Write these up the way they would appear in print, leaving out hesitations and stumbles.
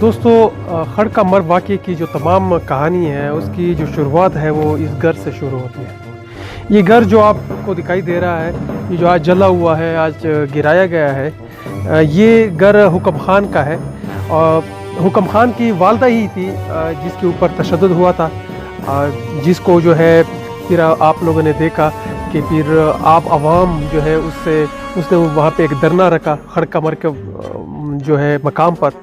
दोस्तों खर कमर वाक़े की जो तमाम कहानी है उसकी जो शुरुआत है वो इस घर से शुरू होती है। ये घर जो आपको दिखाई दे रहा है, ये जो आज जला हुआ है, आज गिराया गया है, ये घर हुक्म खान का है। और हुक्म खान की वालदा ही थी जिसके ऊपर तशद्दुद हुआ था, जिसको जो है फिर आप लोगों ने देखा कि फिर आप अवाम जो है उसने वहाँ पे एक धरना रखा खर कमर के जो है मकाम पर।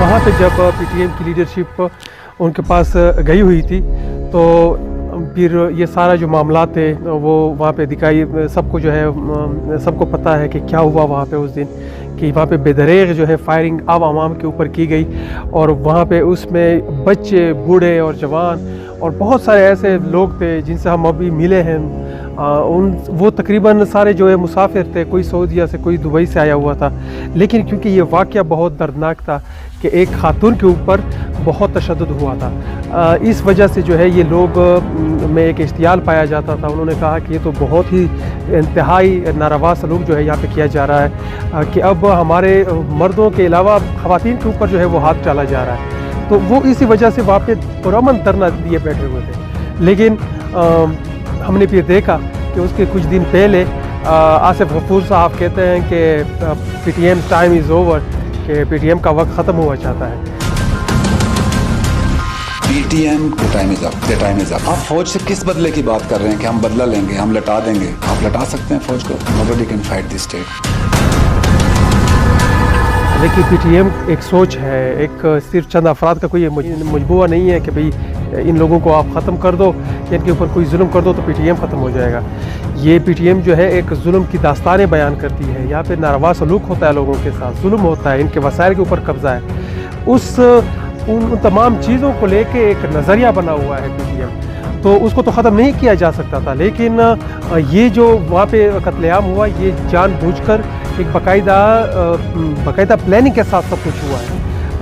वहाँ पे जब PTM की लीडरशिप उनके पास गई हुई थी तो फिर ये सारा जो मामला थे वो वहाँ पे दिखाई, सबको जो है सबको पता है कि क्या हुआ वहाँ पे उस दिन, कि वहाँ पे बेदरेग जो है फायरिंग आवाम के ऊपर की गई। और वहाँ पे उसमें बच्चे, बूढ़े और जवान और बहुत सारे ऐसे लोग थे जिनसे हम अभी मिले हैं। वो तकरीबन सारे जो है मुसाफिर थे, कोई सऊदीया से, कोई दुबई से आया हुआ था। लेकिन क्योंकि ये वाक़या बहुत दर्दनाक था कि एक खातून के ऊपर बहुत तशद्दुद हुआ था, इस वजह से जो है ये लोग में एक इश्तियाल पाया जाता था। उन्होंने कहा कि ये तो बहुत ही इंतहाई नारवा सलूक जो है यहाँ पे किया जा रहा है कि अब हमारे मर्दों के अलावा ख़वातीन के ऊपर जो है वो हाथ डाला जा रहा है। तो वो इसी वजह से वहाँ पे पुरअमन धरना दिए बैठे हुए थे। लेकिन हमने फिर देखा कि उसके कुछ दिन पहले आसिफ गफूर साहब कहते हैं कि PTM टाइम इज़ ओवर, कि PTM का वक्त ख़त्म हुआ चाहता है। PTM time is up, the time is up. आप फौज से किस बदले की बात कर रहे हैं कि हम बदला लेंगे, हम लटा देंगे? आप लटा सकते हैं फौज को? Nobody can fight this state. देखिए PTM एक सोच है, एक सिर्फ चंद अफराद का कोई मजबूरा नहीं है कि भाई इन लोगों को आप ख़त्म कर दो, इनके ऊपर कोई जुल्म कर दो तो PTM ख़त्म हो जाएगा। ये PTM जो है एक जुल्म की दास्तानें बयान करती है। यहाँ पे नारवा सलूक होता है, लोगों के साथ जुल्म होता है, इनके वसाइल के ऊपर कब्ज़ा है। उन तमाम चीज़ों को लेके एक नज़रिया बना हुआ है PTM, तो उसको तो ख़त्म नहीं किया जा सकता था। लेकिन ये जो वहाँ पे कत्लेआम हुआ, ये जानबूझकर एक बाकायदा प्लानिंग के साथ सब कुछ हुआ है।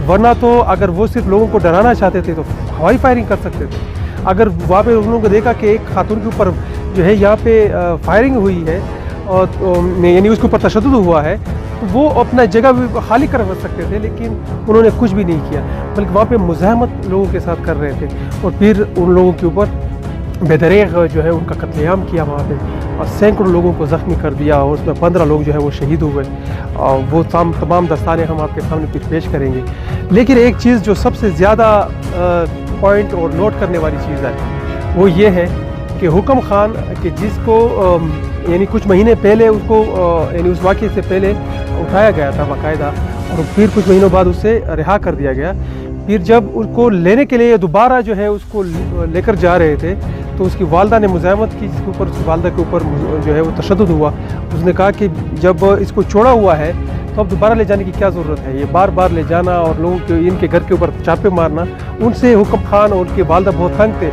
वरना तो अगर वो सिर्फ लोगों को डराना चाहते थे तो हवाई फायरिंग कर सकते थे। अगर वहाँ पे उन लोगों को देखा कि एक खातून के ऊपर जो है यहाँ पे फायरिंग हुई है और यानी उसके ऊपर तशद्दुद हुआ है, तो वो अपना जगह भी खाली कर सकते थे, लेकिन उन्होंने कुछ भी नहीं किया, बल्कि वहाँ पे मुज़ाहमत लोगों के साथ कर रहे थे। और फिर उन लोगों के ऊपर बेदरेग जो है उनका कत्लेआम किया वहाँ पे, और सैकड़ों लोगों को ज़ख्मी कर दिया, और उसमें 15 लोग जो है वो शहीद हुए। और वो तमाम दस्ताने हम आपके सामने फिर पेश करेंगे। लेकिन एक चीज़ जो सबसे ज़्यादा पॉइंट और नोट करने वाली चीज़ है वो ये है कि हुक्म खान कि जिसको यानी कुछ महीने पहले उसको यानी उस वाक़े से पहले उठाया गया था बाकायदा, और फिर कुछ महीनों बाद उसे रिहा कर दिया गया। फिर जब उसको लेने के लिए दोबारा जो है उसको लेकर जा रहे थे तो उसकी वालदा ने मुज़ाहमत की, जिसके ऊपर उसकी वालदा के ऊपर जो है वो तशद्दुद हुआ। उसने कहा कि जब इसको छोड़ा हुआ है तो अब दोबारा ले जाने की क्या ज़रूरत है, ये बार बार ले जाना और लोगों के इनके घर के ऊपर चापे मारना। उनसे हुक्म खान और उनके वालदा बहुत तंग थे,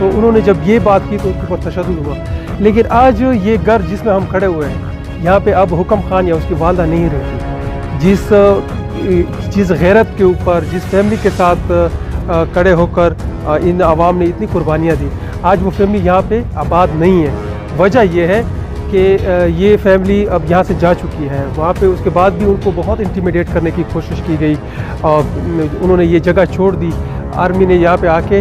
तो उन्होंने जब ये बात की तो उसके ऊपर तशद्दुद हुआ। लेकिन आज ये घर जिसमें हम खड़े हुए हैं, यहाँ पे अब हुक्म खान या उसकी वालदा नहीं रहती। जिस गैरत के ऊपर, जिस फैमिली के साथ खड़े होकर इन आवाम ने इतनी कुर्बानियाँ दी, आज वो फैमिली यहाँ पे आबाद नहीं है। वजह यह है कि ये फैमिली अब यहाँ से जा चुकी है। वहाँ पे उसके बाद भी उनको बहुत इंटिमिडेट करने की कोशिश की गई और उन्होंने ये जगह छोड़ दी। आर्मी ने यहाँ पे आके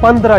15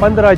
15